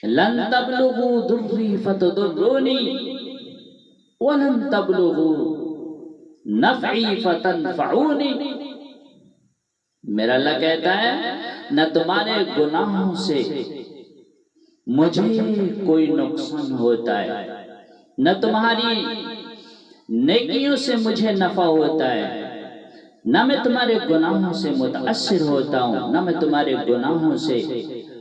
لن تبلغوا ضری فتضرونی ولن تبلغوا نفعی فتنفعونی. میرا اللہ کہتا ہے نہ تمہارے گناہوں سے مجھے کوئی نقصان ہوتا ہے، نہ تمہاری نیکیوں سے مجھے نفع ہوتا ہے، نہ میں تمہارے گناہوں سے متاثر ہوتا ہوں، نہ میں تمہارے گناہوں سے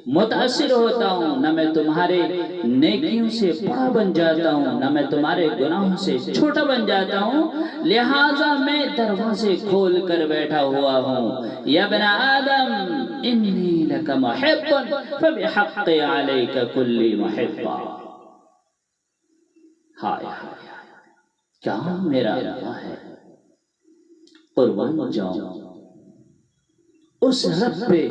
متاثر ہوتا ہوں، نہ میں تمہارے نیکیوں سے بڑا بن جاتا ہوں، نہ میں تمہارے گناہوں سے چھوٹا بن جاتا ہوں. لہٰذا میں دروازے کھول کر بیٹھا ہوا ہوں. یا ابن آدم انی لک محب فبحق علیک کل محبا. ہائے ہائے کیا میرا اللہ ہے، قربان جاؤں اس رب پہ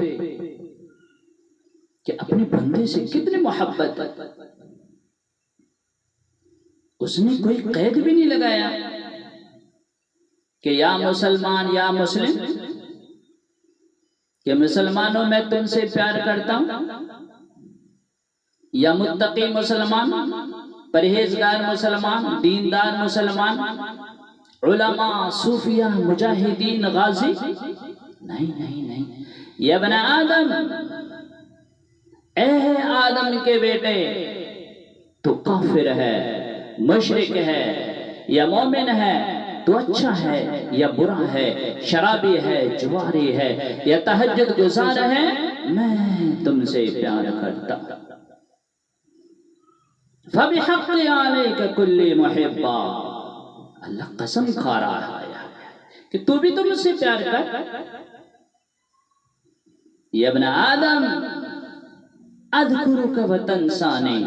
کہ اپنے بندے سے کتنی محبت ہے. اس نے کوئی قید بھی نہیں لگایا کہ یا مسلمان یا مسلم، کہ مسلمانوں میں تم سے پیار کرتا ہوں، یا متقی مسلمان، پرہیزگار مسلمان، دیندار مسلمان، علماء، صوفیہ، مجاہدین، غازی. نہیں نہیں نہیں. یا ابن آدم، اے آدم کے بیٹے، تو کافر ہے، مشرک ہے یا مومن ہے، تو اچھا ہے یا برا ہے، شرابی ہے، جواری ہے یا تہجد گزار ہے، میں تم سے پیار کرتا. فَبِحَقِّ عَلَيْكَ كُلِّ مُحِبًّا. اللہ قسم کھا رہا ہے کہ تو بھی تو مجھ سے پیار کر. یا ابن آدم اذکرک وتنسانی،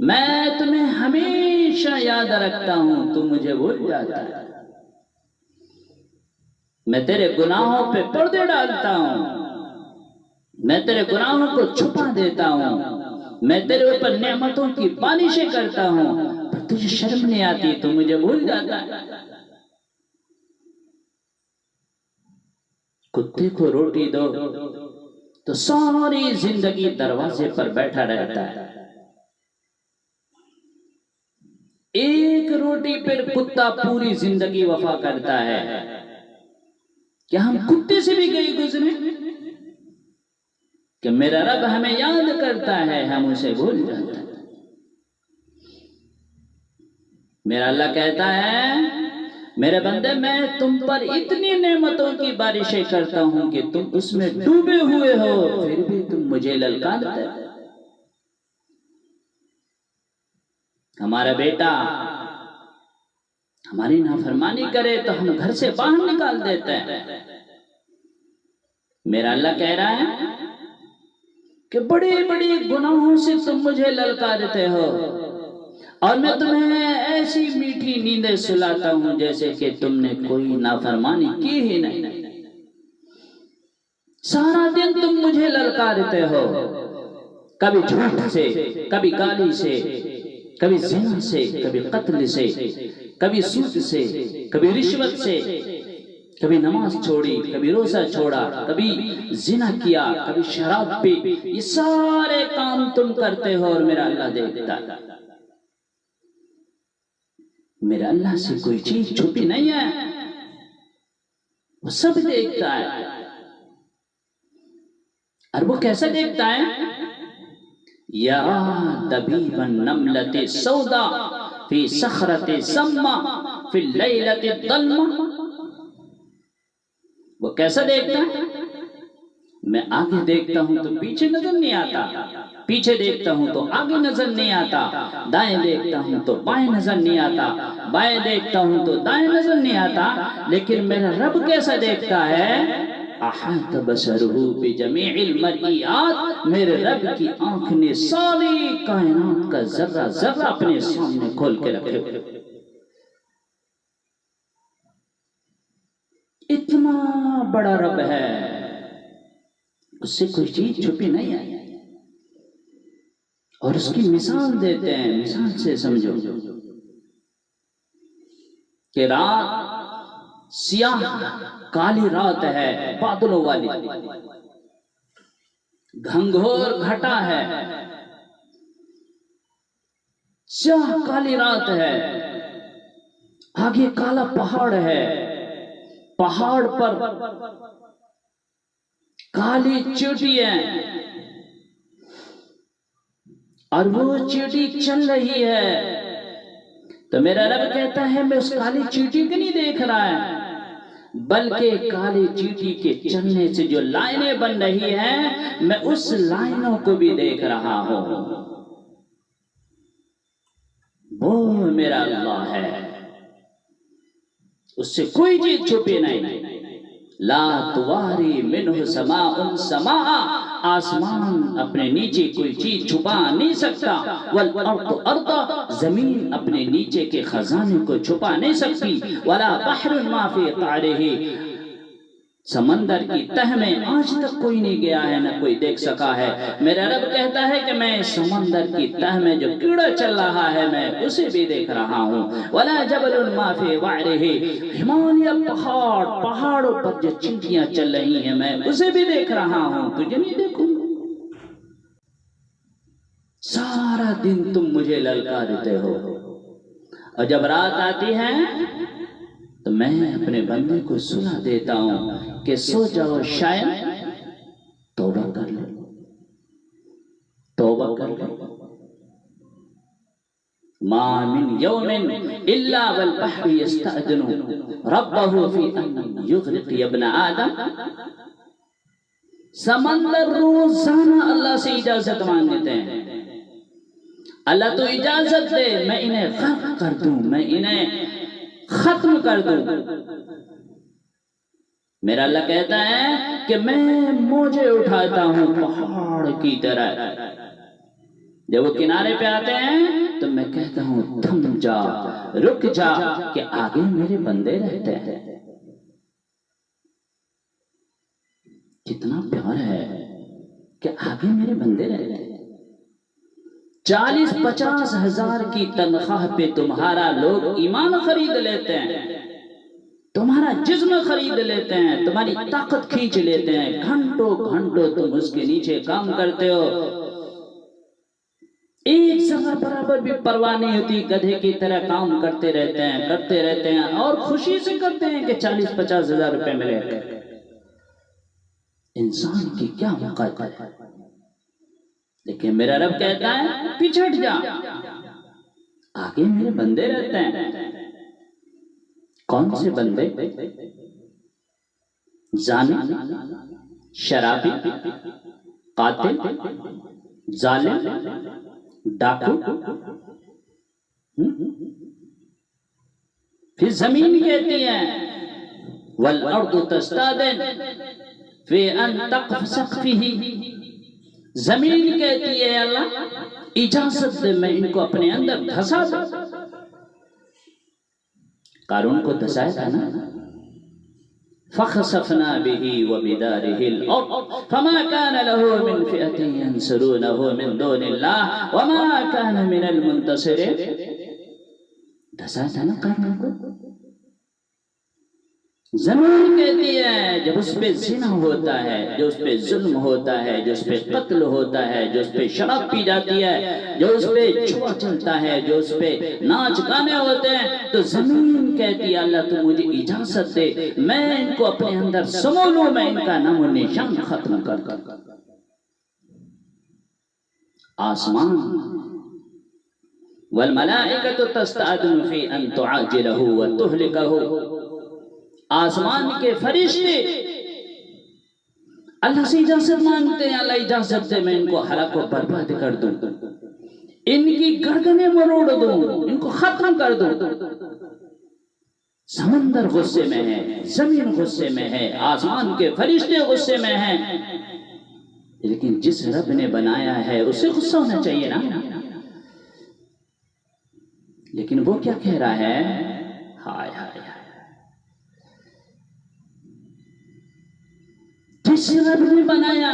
میں تمہیں ہمیشہ یاد رکھتا ہوں، تم مجھے بھول جاتا ہے. میں تیرے گناہوں پہ پردے ڈالتا ہوں، میں تیرے گناہوں کو چھپا دیتا ہوں، میں تیرے اوپر نعمتوں کی بارشیں کرتا ہوں، پر تجھے شرم نہیں آتی، تو مجھے بھول جاتا ہے. کتے کو روٹی دو تو ساری زندگی دروازے پر بیٹھا رہتا ہے. ایک روٹی پر کتا پوری زندگی وفا کرتا ہے. کیا ہم کتے سے بھی گئی گزرے کہ میرا رب ہمیں یاد کرتا ہے، ہم اسے بھول جاتا ہے. میرا اللہ کہتا ہے میرے بندے میں تم پر اتنی نعمتوں کی بارشیں کرتا ہوں کہ تم اس میں ڈوبے ہوئے ہو، پھر بھی تم مجھے للکارتے. ہمارا بیٹا ہماری نافرمانی کرے تو ہم گھر سے باہر نکال دیتے ہیں. میرا اللہ کہہ رہا ہے کہ بڑی بڑی گناہوں سے تم مجھے للکارتے ہو، اور میں تمہیں ایسی میٹھی نیندیں سلاتا ہوں جیسے کہ تم نے کوئی نافرمانی کی ہی نہیں. سارا دن تم مجھے للکارتے ہو، کبھی جھوٹ سے، کبھی گالی سے، کبھی زنا سے، کبھی قتل سے، کبھی سود سے، کبھی رشوت سے، کبھی نماز چھوڑی، کبھی روزہ چھوڑا، کبھی زنا کیا، کبھی شراب پی. یہ سارے کام تم کرتے ہو اور میرا اللہ دیکھتا ہے. میرا اللہ سے کوئی چیز چھپی نہیں ہے، وہ سب دیکھتا ہے. اور وہ کیسے دیکھتا ہے؟ یا دبیب النملۃ السودا فی صخرۃ سما فی اللیلۃ الظلمہ. وہ کیسا دیکھتا ہے؟ میں آگے دیکھتا ہوں تو پیچھے نظر نہیں آتا، پیچھے دیکھتا ہوں تو آگے نظر نہیں آتا، دائیں دیکھتا ہوں تو بائیں نظر نہیں آتا، بائیں دیکھتا ہوں تو دائیں نظر نہیں آتا. لیکن میرا رب کیسا دیکھتا ہے؟ احاط بصرہ بجمیع المرئیات. میرے رب کی آنکھ نے ساری کائنات کا ذرہ ذرہ اپنے سامنے کھول کے رکھے. اتنا بڑا رب ہے، اس سے کوئی چیز چھپی نہیں ہے. اور اس کی مثال دیتے ہیں، مثال سے سمجھو کہ رات سیاہ کالی رات ہے، بادلوں والی، گھنگھور گھٹا ہے، سیاہ کالی رات ہے، آگے کالا پہاڑ ہے، پہاڑ پر کالی چیوٹی ہے، اور وہ چیوٹی چل رہی ہے۔ تو میرا رب کہتا ہے میں اس کالی چیوٹی کو نہیں دیکھ رہا ہے، بلکہ کالی چیوٹی کے چلنے سے جو لائنیں بن رہی ہیں میں اس لائنوں کو بھی دیکھ رہا ہوں۔ وہ میرا اللہ ہے، اس سے کوئی چیز چھپی نہیں۔ لا تواری منہ سماء سماء، آسمان اپنے نیچے کوئی چیز چھپا نہیں سکتا، والارض ارضا، زمین اپنے نیچے کے خزانے کو چھپا نہیں سکتی، ولا بحر ما فی قعرہ، سمندر کی تہ میں آج تک کوئی نہیں گیا ہے نہ کوئی دیکھ سکا ہے۔ میرا رب کہتا ہے کہ میں سمندر کی تہ میں جو کیڑا چل رہا ہے میں اسے بھی دیکھ رہا ہوں۔ ولا جبل ما فی وعرہ، ہمالیہ پہاڑ، پہاڑوں پر جو چنٹیاں چل رہی ہیں میں اسے بھی دیکھ رہا ہوں، تجھے نہیں دیکھوں؟ سارا دن تم مجھے للکارتے ہو، اور جب رات آتی ہے تو میں اپنے بندے کو سلا دیتا ہوں کہ سو جاؤ، شاید توبہ کر لے، توبہ کر لے۔ ما من یوم الا والبحر یستأذن ربہ فی ان یغرق ابن آدم، سمندر روزانہ اللہ سے اجازت مانگتے ہیں، اللہ تو اجازت دے میں انہیں غرق کر دوں، میں انہیں ختم کر دوں۔ میرا اللہ کہتا ہے کہ میں موجے اٹھاتا ہوں پہاڑ کی طرح، جب وہ کنارے پہ آتے ہیں تو میں کہتا ہوں تھم جا، رک جا، کہ آگے میرے بندے رہتے ہیں۔ کتنا پیار ہے کہ آگے میرے بندے رہتے ہیں۔ 40-50 ہزار کی تنخواہ پہ تمہارا لوگ ایمان خرید لیتے ہیں، تمہارا جسم خرید لیتے ہیں، تمہاری طاقت کھینچ لیتے ہیں، گھنٹوں گھنٹوں تم اس کے نیچے کام کرتے ہو، ایک ذرہ برابر بھی پرواہ نہیں ہوتی، گدھے کی طرح کام کرتے رہتے ہیں اور خوشی سے کرتے ہیں کہ 40-50 ہزار روپے ملے۔ انسان کی کیا وقت ہے، لیکن میرا رب کہتا ہے پچھٹ جا، آگے میرے بندے رہتے ہیں۔ کون سے بندے؟ زانی، شرابی، قاتل، ظالم، ڈاکو۔ پھر زمین کہتی ہے والارض تستاذن فی ان تقف فیہ، زمین کہتی ہے اللہ اجازت دے میں ان کو اپنے اندر دھسا دوں۔ قارون کو دھسایا تھا نا، فخسفنا به وبداره الارض فما كان له من فئة ينصرونه من دون الله وما كان من المنتصرين، دھسایا تھا نا قارون کو۔ زمین کہتی ہے جب اس پہ زنا ہوتا ہے، جو اس پہ ظلم ہوتا ہے، جو اس پہ قتل ہوتا ہے، جو اس پہ شراب پی جاتی ہے، جو اس پہ جوا چلتا ہے، جو اس پہ ناچ گانے ہوتے ہیں، تو زمین کہتی ہے اللہ تو مجھے اجازت دے میں ان کو اپنے اندر سمو لوں، میں ان کا نام و نشان ختم کر دوں۔ آسمان والملائکۃ تستأذن فی ان تعاجلہ وتہلکہ، آسمان کے فرشتے اللہ سے اجازت مانگتے ہیں اللہ اجازت دے میں ان کو ہلاک و برباد کر دوں، ان کی گردنیں مروڑ دوں، ان کو ختم کر دوں۔ سمندر غصے میں ہے، زمین غصے میں ہے، آسمان کے فرشتے غصے میں ہیں، لیکن جس رب نے بنایا ہے اسے غصہ ہونا چاہیے نا۔ لیکن وہ کیا کہہ رہا ہے، ہائے ہائے ہائے، جس رب نے بنایا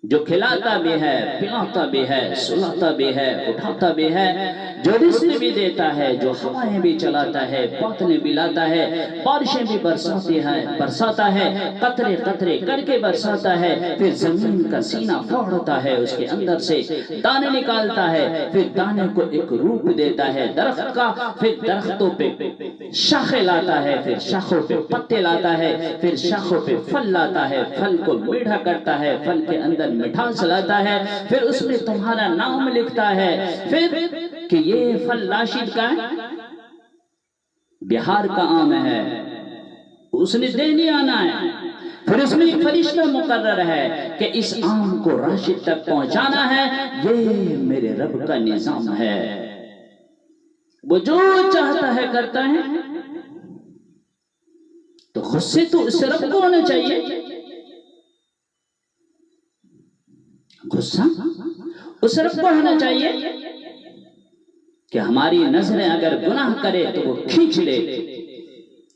جو کھلاتا بھی ہے، پلاتا بھی ہے، سلاتا بھی ہے، اٹھاتا بھی ہے، جو رزق بھی دیتا ہے، جو ہوائیں بھی چلاتا ہے، بادلیں بھی لاتا ہے، بارشیں بھی برساتا ہے، قطرے قطرے کر کے برساتا ہے، پھر زمین کا سینہ پھاڑتا ہے، اس کے اندر سے دانے نکالتا ہے، پھر دانے کو ایک روپ دیتا ہے درخت کا، پھر درختوں پہ شاخیں لاتا ہے، پھر شاخوں پہ پتے لاتا ہے، پھر شاخوں پہ پھل لاتا ہے، پھل کو میٹھا کرتا ہے، پھل کے اندر مٹھاس لاتا ہے، پھر اس میں تمہارا نام لکھتا ہے، پھر کہ یہ پھل راشد کا ہے، بہار کا آم ہے، اس نے دہلی آنا ہے، پھر اس میں ایک فرشتہ مقرر ہے کہ اس آم کو راشد تک پہنچانا ہے، یہ میرے رب کا نظام ہے، وہ جو چاہتا ہے کرتا ہے۔ تو غصے تو اس رب کو ہونا چاہیے، غصہ اس رب کو ہونا چاہیے کہ ہماری نظریں اگر گناہ کرے تو وہ کھینچ لے،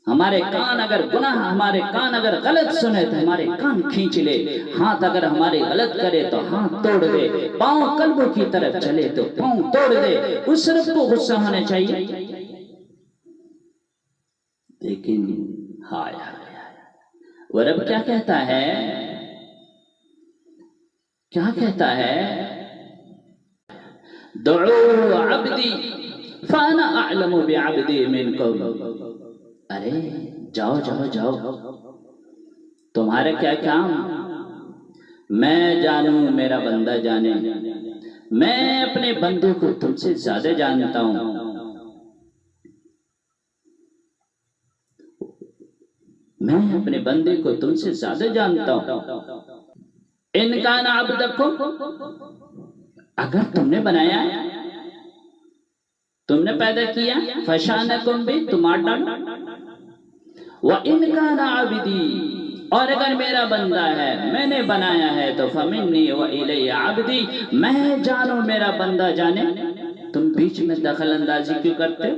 ہمارے کان اگر غلط سنے تو ہمارے کان کھینچ لے، ہاتھ اگر ہمارے غلط کرے تو ہاتھ توڑ دے، پاؤں قلبوں کی طرف چلے تو پاؤں توڑ دے، اس رب کو غصہ ہونا چاہیے۔ لیکن ہائے وہ رب کیا کہتا ہے، کیا کہتا ہے؟ دعو عبدی فانا اعلم بعبدی منکم، ارے جاؤ جاؤ جاؤ، تمہارا کیا کام، میں جانوں میرا بندہ جانے، میں اپنے بندے کو تم سے زیادہ جانتا ہوں، میں اپنے بندے کو تم سے زیادہ جانتا ہوں۔ ان کان عبدکم، اگر تم نے بنایا ہے، تم نے پیدا کیا، فشانکم بھی تمہارا ڈالو، وَإِنْ كَانَ عَبْدِي، اور اگر میرا بندہ ہے، میں نے بنایا ہے تو فَمِنِّي وَإِلَيَّ عَبْدِي، میں جانوں میرا بندہ جانے، تم بیچ میں دخل اندازی کیوں کرتے ہو؟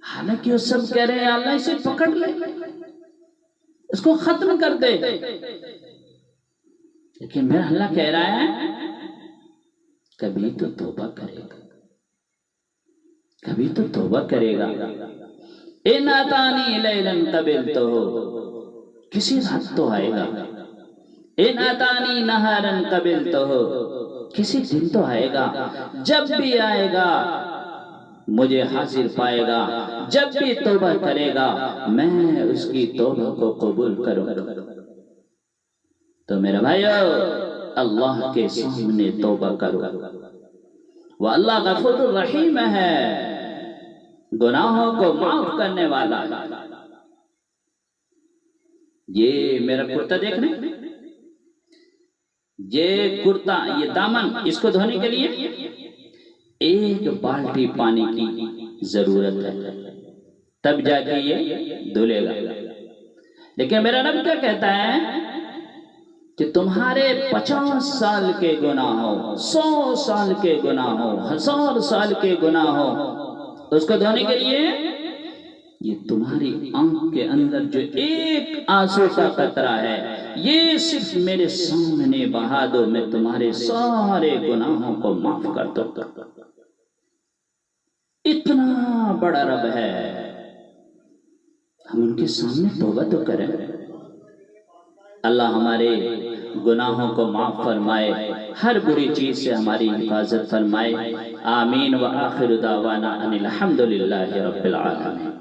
حالانکہ وہ سب کہہ رہے ہیں اللہ اسے پکڑ لے، اس کو ختم کر دے، لیکن میرا اللہ کہہ رہا ہے کبھی تو توبہ کرے گا، کبھی تو توبہ کرے گا۔ ان اتانی لیلن قبلتہ، کسی رات تو آئے گا، ان اتانی نہارن قبلتہ، کسی دن تو آئے گا، جب بھی آئے گا مجھے حاضر پائے گا، جب بھی توبہ کرے گا میں اس کی توبہ کو قبول کروں گا۔ تو میرے بھائیو اللہ کے سامنے توبہ کرو، وہ اللہ غفور الرحیم ہے، گناہوں کو معاف کرنے والا۔ یہ میرا کرتا دیکھ رہے ہیں، یہ کرتا، یہ دامن، اس کو دھونے کے لیے ایک بالٹی پانی کی ضرورت ہے، تب جا کے یہ دھلے گا۔ لیکن میرا رب کیا کہتا ہے کہ تمہارے 50 سال کے گناہ ہو، 100 سال کے گناہ ہو، 1000 سال کے گناہ ہو، اس کو دھونے کے لیے یہ تمہاری آنکھ کے اندر جو ایک آنسو کا قطرہ ہے، یہ صرف میرے سامنے بہا دو، میں تمہارے سارے گناہوں کو معاف کر دوں۔ اتنا بڑا رب ہے، ہم ان کے سامنے توبہ تو کریں۔ اللہ ہمارے گناہوں کو معاف فرمائے، ہر بری چیز سے ہماری حفاظت فرمائے، آمین۔ وآخر دعوانا ان الحمدللہ رب العالمین۔